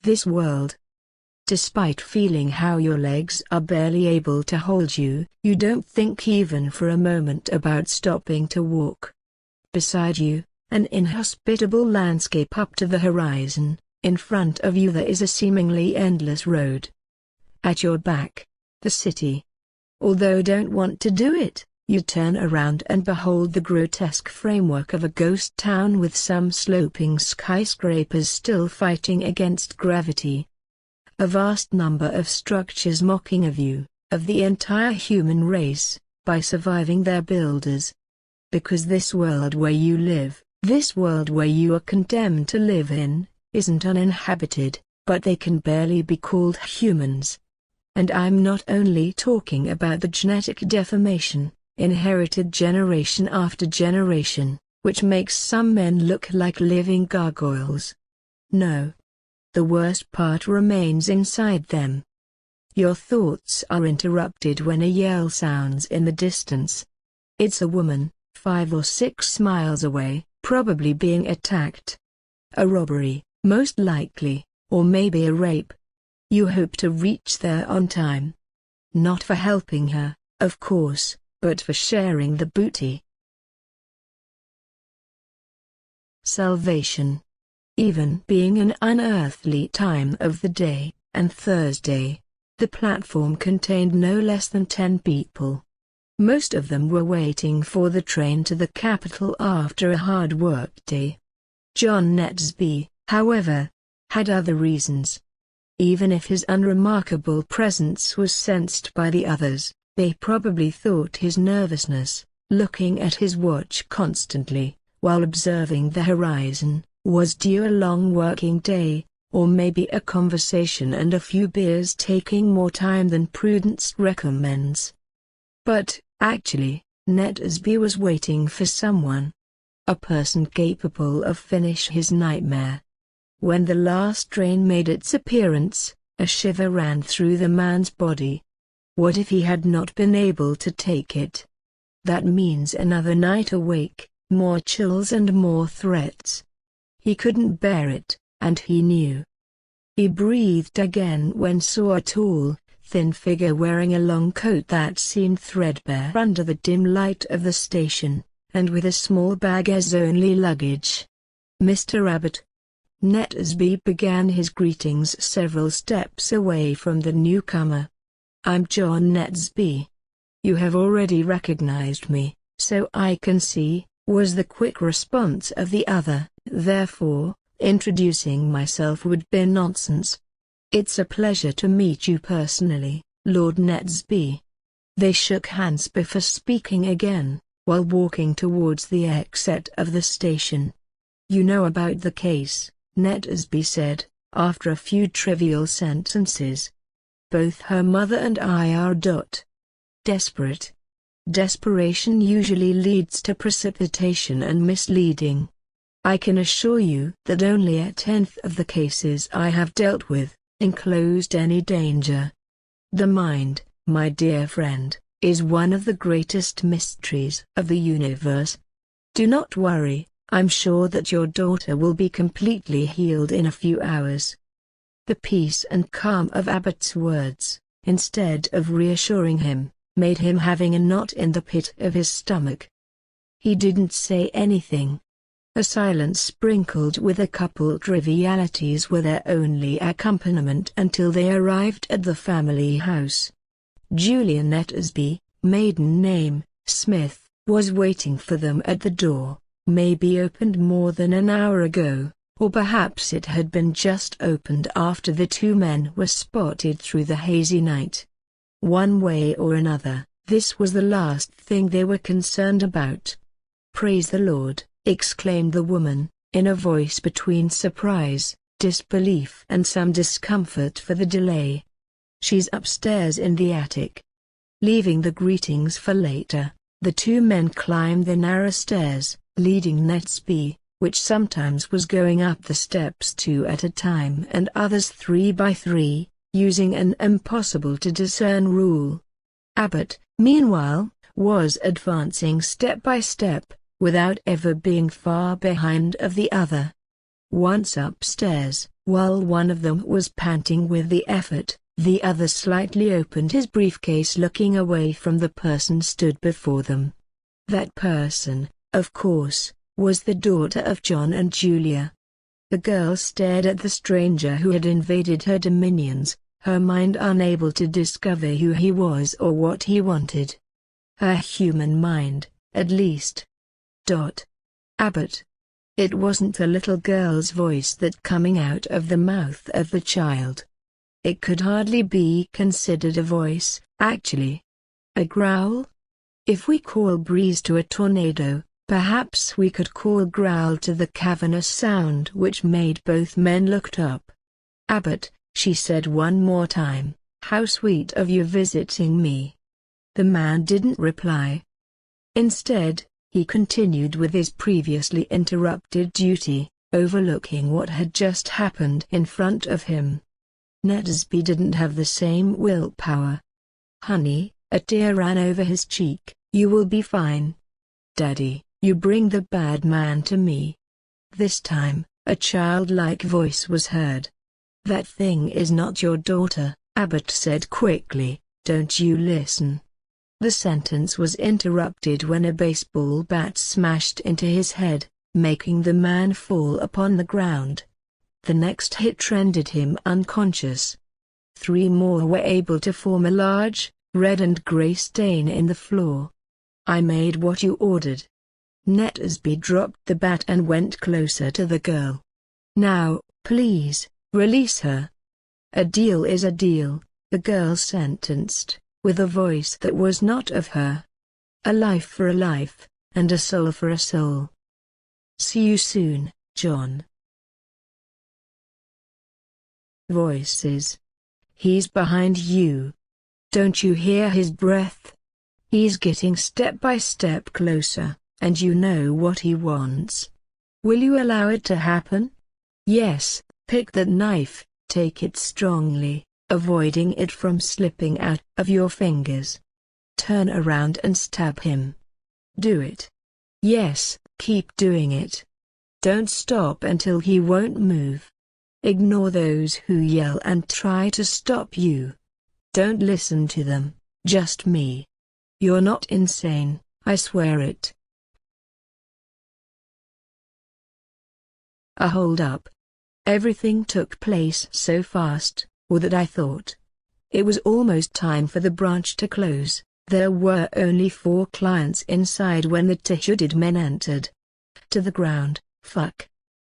this world. Despite feeling how your legs are barely able to hold you, you don't think even for a moment about stopping to walk. Beside you, an inhospitable landscape up to the horizon. In front of you there is a seemingly endless road. At your back, the city. Although don't want to do it, you turn around and behold the grotesque framework of a ghost town with some sloping skyscrapers still fighting against gravity. A vast number of structures mocking of you, of the entire human race, by surviving their builders. Because this world where you live, this world where you are condemned to live in, isn't uninhabited, but they can barely be called humans. And I'm not only talking about the genetic deformation, inherited generation after generation, which makes some men look like living gargoyles. No. The worst part remains inside them. Your thoughts are interrupted when a yell sounds in the distance. It's a woman, 5 or 6 miles away, probably being attacked. A robbery, most likely, or maybe a rape. You hope to reach there on time. Not for helping her, of course, but for sharing the booty. Salvation. Even being an unearthly time of the day, and Thursday, the platform contained no less than 10 people. Most of them were waiting for the train to the capital after a hard work day. John Netsby, however, had other reasons. Even if his unremarkable presence was sensed by the others, they probably thought his nervousness, looking at his watch constantly, while observing the horizon, was due a long working day, or maybe a conversation and a few beers taking more time than prudence recommends. But, actually, Netsby was waiting for someone. A person capable of finish his nightmare. When the last train made its appearance, a shiver ran through the man's body. What if he had not been able to take it? That means another night awake, more chills and more threats. He couldn't bear it, and he knew. He breathed again when saw a tall, thin figure wearing a long coat that seemed threadbare under the dim light of the station, and with a small bag as only luggage. "Mr. Abbott." Netsby began his greetings several steps away from the newcomer. "I'm John Netsby. You have already recognized me, so I can see," was the quick response of the other. "Therefore, introducing myself would be nonsense. It's a pleasure to meet you personally, Lord Netsby." They shook hands before speaking again, while walking towards the exit of the station. "You know about the case," Netsby said, after a few trivial sentences. "Both her mother and I are desperate. Desperation usually leads to precipitation and misleading. I can assure you that only a tenth of the cases I have dealt with enclosed any danger. The mind, my dear friend, is one of the greatest mysteries of the universe. Do not worry, I'm sure that your daughter will be completely healed in a few hours." The peace and calm of Abbott's words, instead of reassuring him, made him having a knot in the pit of his stomach. He didn't say anything. A silence sprinkled with a couple trivialities were their only accompaniment until they arrived at the family house. Julia Netsby, maiden name, Smith, was waiting for them at the door, maybe opened more than an hour ago, or perhaps it had been just opened after the two men were spotted through the hazy night. One way or another, this was the last thing they were concerned about. "Praise the Lord," exclaimed the woman, in a voice between surprise, disbelief and some discomfort for the delay. "She's upstairs in the attic." Leaving the greetings for later, the two men climbed the narrow stairs, leading Netsby, which sometimes was going up the steps 2 at a time and others 3 by 3, using an impossible-to-discern rule. Abbott, meanwhile, was advancing step by step, without ever being far behind of the other. Once upstairs, While one of them was panting with the effort, the other slightly opened his briefcase, looking away from the person stood before them. That person, of course, was the daughter of John and Julia. The girl stared at the stranger who had invaded her dominions, her mind unable to discover who he was or what he wanted. Her human mind, at least. Abbott. It wasn't a little girl's voice that coming out of the mouth of the child. It could hardly be considered a voice, actually. A growl? If we call breeze to a tornado, perhaps we could call growl to the cavernous sound which made both men looked up. "Abbott," she said one more time, "how sweet of you visiting me." The man didn't reply. Instead, he continued with his previously interrupted duty, overlooking what had just happened in front of him. Nettlesby didn't have the same willpower. "Honey," a tear ran over his cheek, "you will be fine. Daddy, you bring the bad man to me." This time, a childlike voice was heard. "That thing is not your daughter," Abbott said quickly, "don't you listen." The sentence was interrupted when a baseball bat smashed into his head, making the man fall upon the ground. The next hit rendered him unconscious. 3 more were able to form a large, red and gray stain in the floor. "I made what you ordered." Nettlesby dropped the bat and went closer to the girl. "Now, please, release her." "A deal is a deal," the girl sentenced, with a voice that was not of her. "A life for a life, and a soul for a soul. See you soon, John." Voices. "He's behind you. Don't you hear his breath? He's getting step by step closer, and you know what he wants. Will you allow it to happen? Yes, pick that knife, take it strongly, avoiding it from slipping out of your fingers. Turn around and stab him. Do it. Yes, keep doing it. Don't stop until he won't move. Ignore those who yell and try to stop you. Don't listen to them, just me. You're not insane, I swear it." A hold-up. Everything took place so fast, or that I thought. It was almost time for the branch to close. There were only 4 clients inside when the two-hooded men entered. "To the ground, fuck."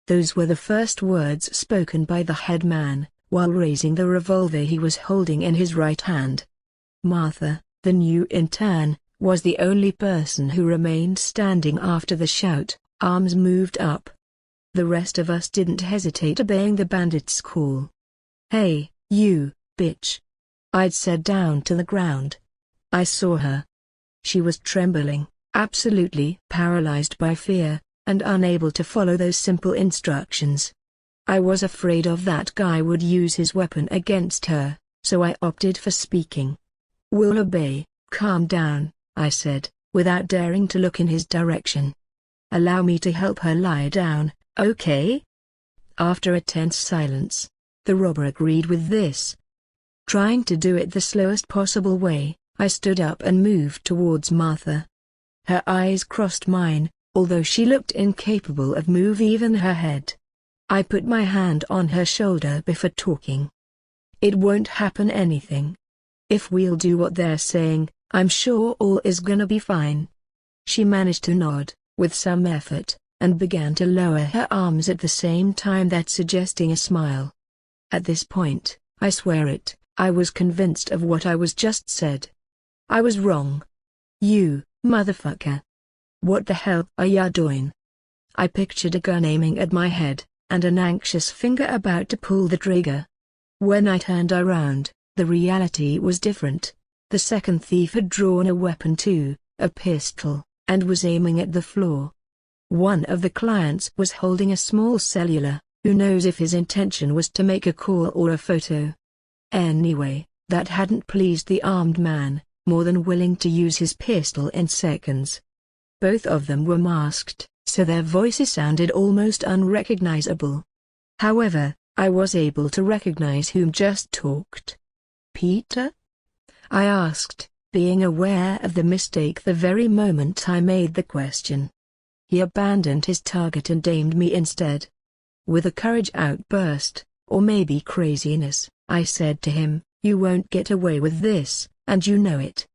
Those were the first words spoken by the head man, while raising the revolver he was holding in his right hand. Martha, the new intern, was the only person who remained standing after the shout, arms moved up. The rest of us didn't hesitate, obeying the bandit's call. "Hey, you, bitch." I'd said down to the ground. I saw her. She was trembling, absolutely paralyzed by fear, and unable to follow those simple instructions. I was afraid of that guy would use his weapon against her, so I opted for speaking. "We'll obey, calm down," I said, without daring to look in his direction. "Allow me to help her lie down, okay?" After a tense silence, the robber agreed with this. Trying to do it the slowest possible way, I stood up and moved towards Martha. Her eyes crossed mine, although she looked incapable of moving even her head. I put my hand on her shoulder before talking. "It won't happen anything. If we'll do what they're saying, I'm sure all is gonna be fine." She managed to nod, with some effort, and began to lower her arms at the same time that suggesting a smile. At this point, I swear it, I was convinced of what I was just said. I was wrong. "You, motherfucker. What the hell are ya doing?" I pictured a gun aiming at my head, and an anxious finger about to pull the trigger. When I turned around, the reality was different. The second thief had drawn a weapon too, a pistol, and was aiming at the floor. One of the clients was holding a small cellular. Who knows if his intention was to make a call or a photo. Anyway, that hadn't pleased the armed man, more than willing to use his pistol in seconds. Both of them were masked, so their voices sounded almost unrecognizable. However, I was able to recognize whom just talked. "Peter?" I asked, being aware of the mistake the very moment I made the question. He abandoned his target and aimed me instead. With a courage outburst, or maybe craziness, I said to him, "You won't get away with this, and you know it."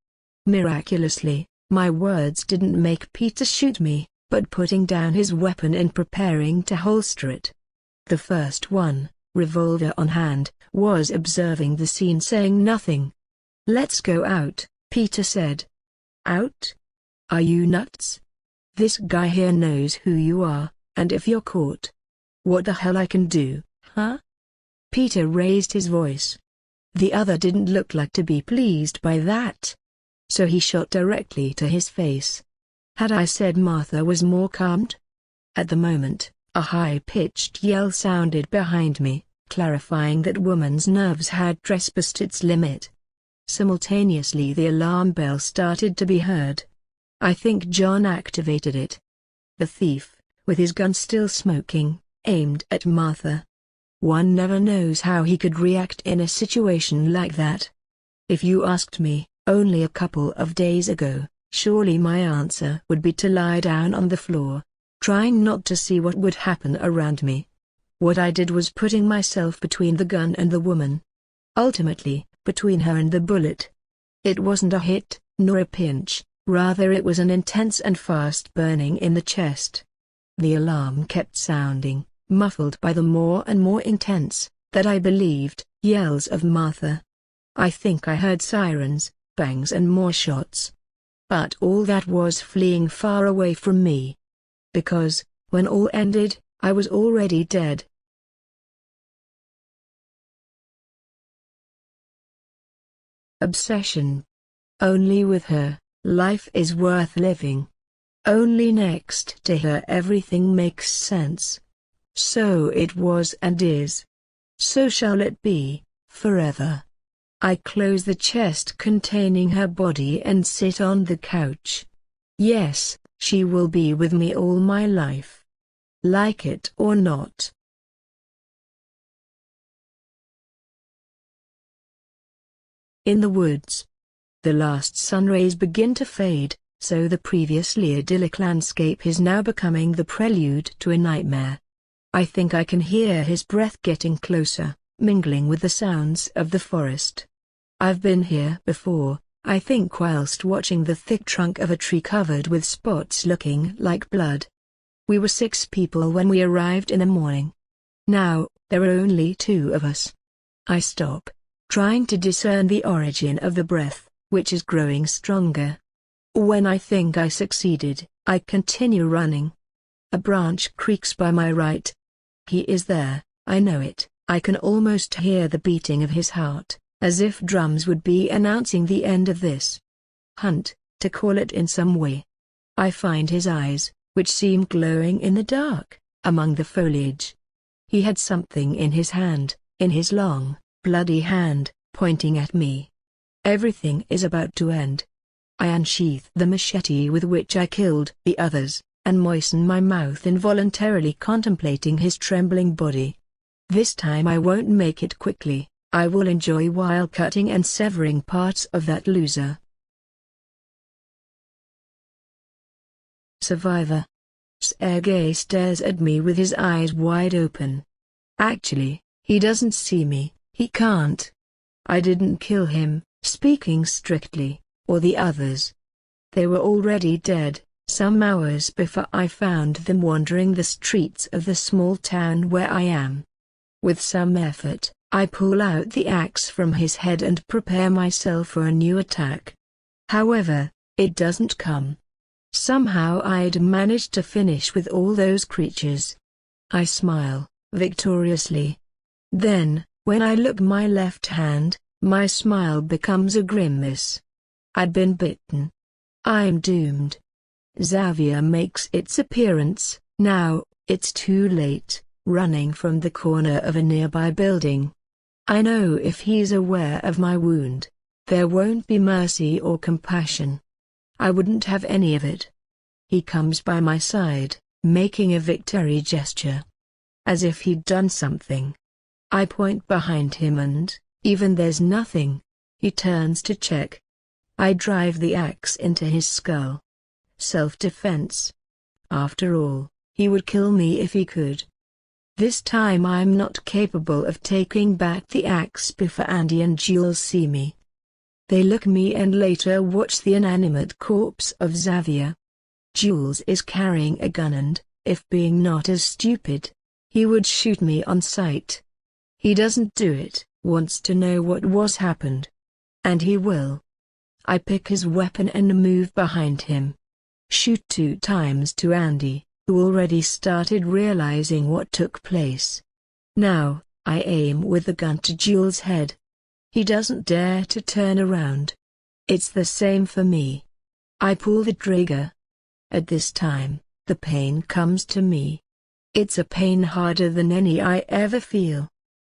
Miraculously, my words didn't make Peter shoot me, but putting down his weapon and preparing to holster it. The first one, revolver on hand, was observing the scene, saying nothing. "Let's go out," Peter said. "Out? Are you nuts? This guy here knows who you are, and if you're caught, what the hell I can do, huh?" Peter raised his voice. The other didn't look like to be pleased by that, so he shot directly to his face. Had I said Martha was more calmed? At the moment, a high-pitched yell sounded behind me, clarifying that woman's nerves had trespassed its limit. Simultaneously the alarm bell started to be heard. I think John activated it. The thief, with his gun still smoking, aimed at Martha. One never knows how he could react in a situation like that. If you asked me, only a couple of days ago, surely my answer would be to lie down on the floor, trying not to see what would happen around me. What I did was putting myself between the gun and the woman. Ultimately, between her and the bullet. It wasn't a hit, nor a pinch, rather it was an intense and fast burning in the chest. The alarm kept sounding, muffled by the more and more intense, that I believed, yells of Martha. I think I heard sirens, bangs and more shots. But all that was fleeing far away from me. Because, when all ended, I was already dead. Obsession. Only with her, life is worth living. Only next to her everything makes sense. So it was and is. So shall it be, forever. I close the chest containing her body and sit on the couch. Yes, she will be with me all my life. Like it or not. In the woods. The last sunrays begin to fade, so the previously idyllic landscape is now becoming the prelude to a nightmare. I think I can hear his breath getting closer, mingling with the sounds of the forest. I've been here before, I think, whilst watching the thick trunk of a tree covered with spots looking like blood. We were 6 people when we arrived in the morning. Now, there are only 2 of us. I stop, trying to discern the origin of the breath, which is growing stronger. When I think I succeeded, I continue running. A branch creaks by my right. He is there, I know it, I can almost hear the beating of his heart, as if drums would be announcing the end of this hunt, to call it in some way. I find his eyes, which seem glowing in the dark, among the foliage. He had something in his hand, in his long, bloody hand, pointing at me. Everything is about to end. I unsheath the machete with which I killed the others, and moisten my mouth involuntarily contemplating his trembling body. This time I won't make it quickly, I will enjoy while cutting and severing parts of that loser. Survivor. Sergei stares at me with his eyes wide open. Actually, he doesn't see me, he can't. I didn't kill him, speaking strictly, or the others. They were already dead, some hours before I found them wandering the streets of the small town where I am. With some effort, I pull out the axe from his head and prepare myself for a new attack. However, it doesn't come. Somehow I'd managed to finish with all those creatures. I smile, victoriously. Then, when I look my left hand, my smile becomes a grimace. I'd been bitten. I'm doomed. Xavier makes its appearance. Now, it's too late, running from the corner of a nearby building. I know if he's aware of my wound, there won't be mercy or compassion. I wouldn't have any of it. He comes by my side, making a victory gesture. As if he'd done something. I point behind him and, even there's nothing. He turns to check. I drive the axe into his skull. Self-defense. After all, he would kill me if he could. This time I'm not capable of taking back the axe before Andy and Jules see me. They look me and later watch the inanimate corpse of Xavier. Jules is carrying a gun and, if being not as stupid, he would shoot me on sight. He doesn't do it, wants to know what was happened. And he will. I pick his weapon and move behind him. Shoot 2 times to Andy, who already started realizing what took place. Now, I aim with the gun to Jules' head. He doesn't dare to turn around. It's the same for me. I pull the trigger. At this time, the pain comes to me. It's a pain harder than any I ever feel.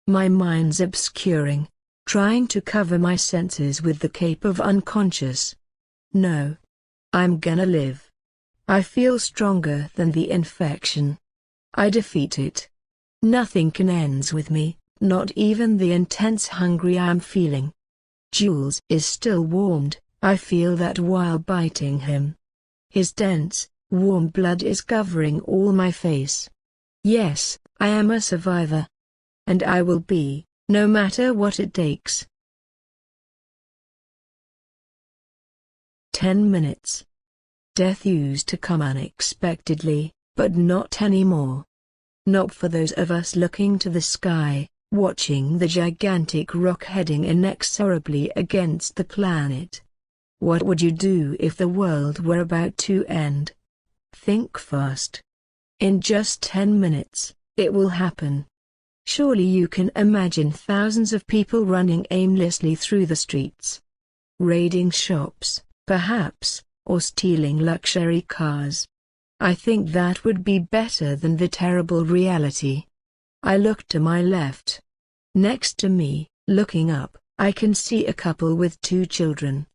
My mind's obscuring, trying to cover my senses with the cape of unconscious. No. I'm gonna live. I feel stronger than the infection. I defeat it. Nothing can end with me, not even the intense hunger I'm feeling. Jules is still warmed, I feel that while biting him. His dense, warm blood is covering all my face. Yes, I am a survivor. And I will be, no matter what it takes. 10 minutes. Death used to come unexpectedly, but not anymore. Not for those of us looking to the sky, watching the gigantic rock heading inexorably against the planet. What would you do if the world were about to end? Think fast. In just 10 minutes, it will happen. Surely you can imagine thousands of people running aimlessly through the streets. Raiding shops, perhaps, or stealing luxury cars. I think that would be better than the terrible reality. I look to my left. Next to me, looking up, I can see a couple with 2 children.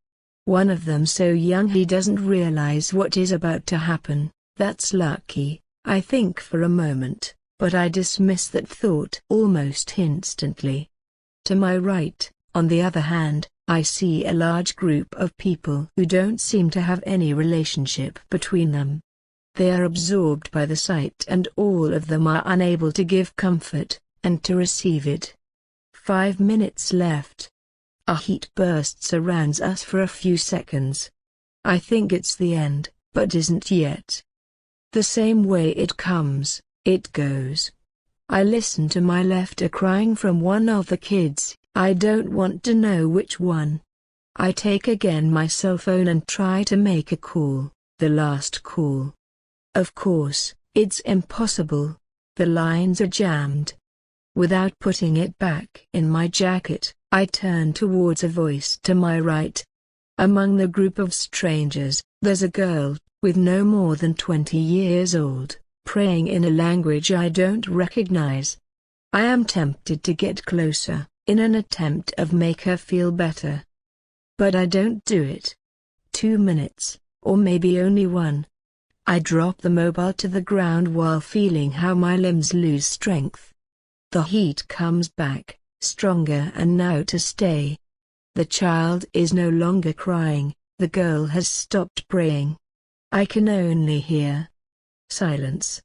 One of them so young he doesn't realize what is about to happen. That's lucky, I think for a moment, but I dismiss that thought almost instantly. To my right, on the other hand, I see a large group of people who don't seem to have any relationship between them. They are absorbed by the sight and all of them are unable to give comfort, and to receive it. 5 minutes left. A heat burst surrounds us for a few seconds. I think it's the end, but isn't yet. The same way it comes, it goes. I listen to my left a crying from one of the kids. I don't want to know which one. I take again my cell phone and try to make a call, the last call. Of course, it's impossible. The lines are jammed. Without putting it back in my jacket, I turn towards a voice to my right. Among the group of strangers, there's a girl, with no more than 20 years old, praying in a language I don't recognize. I am tempted to get closer, in an attempt of make her feel better. But I don't do it. 2 minutes, or maybe only 1. I drop the mobile to the ground while feeling how my limbs lose strength. The heat comes back, stronger and now to stay. The child is no longer crying, the girl has stopped praying. I can only hear silence.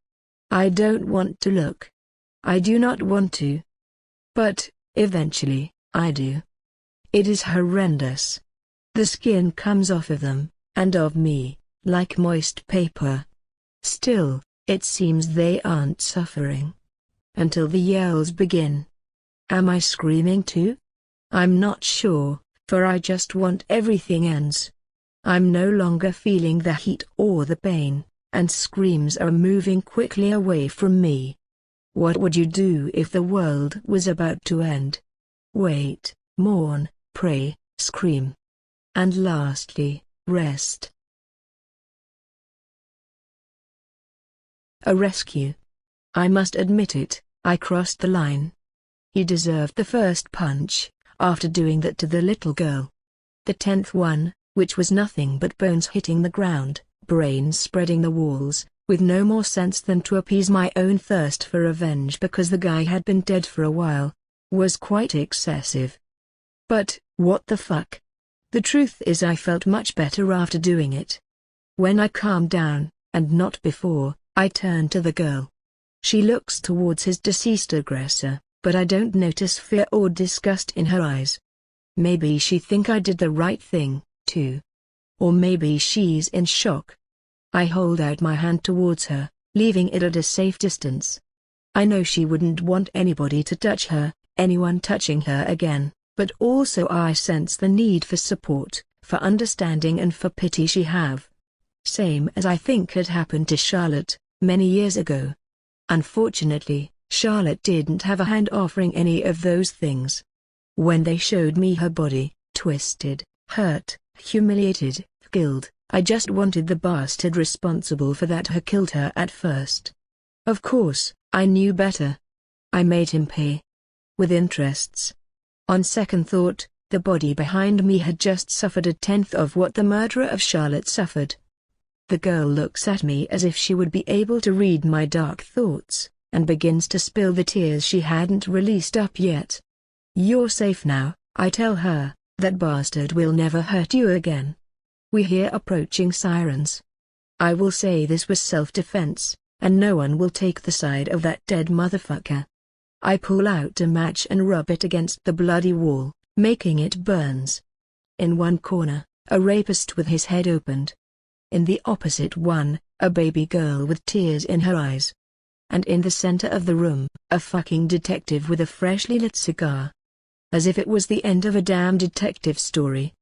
I don't want to look. I do not want to. But, eventually, I do. It is horrendous. The skin comes off of them, and of me, like moist paper. Still, it seems they aren't suffering. Until the yells begin. Am I screaming too? I'm not sure, for I just want everything ends. I'm no longer feeling the heat or the pain, and screams are moving quickly away from me. What would you do if the world was about to end? Wait, mourn, pray, scream. And lastly, rest. A rescue. I must admit it, I crossed the line. He deserved the first punch, after doing that to the little girl. The 10th one, which was nothing but bones hitting the ground, brains spreading the walls, with no more sense than to appease my own thirst for revenge because the guy had been dead for a while, was quite excessive. But, what the fuck? The truth is I felt much better after doing it. When I calmed down, and not before, I turned to the girl. She looks towards his deceased aggressor, but I don't notice fear or disgust in her eyes. Maybe she think I did the right thing, too. Or maybe she's in shock. I hold out my hand towards her, leaving it at a safe distance. I know she wouldn't want anybody to touch her, anyone touching her again, but also I sense the need for support, for understanding and for pity she have. Same as I think had happened to Charlotte, many years ago. Unfortunately, Charlotte didn't have a hand offering any of those things. When they showed me her body, twisted, hurt, humiliated, killed, I just wanted the bastard responsible for that who killed her at first. Of course, I knew better. I made him pay. With interests. On second thought, the body behind me had just suffered a tenth of what the murderer of Charlotte suffered. The girl looks at me as if she would be able to read my dark thoughts, and begins to spill the tears she hadn't released up yet. "You're safe now," I tell her, "that bastard will never hurt you again." We hear approaching sirens. I will say this was self-defense, and no one will take the side of that dead motherfucker. I pull out a match and rub it against the bloody wall, making it burns. In one corner, a rapist with his head opened. In the opposite one, a baby girl with tears in her eyes. And in the center of the room, a fucking detective with a freshly lit cigar. As if it was the end of a damn detective story,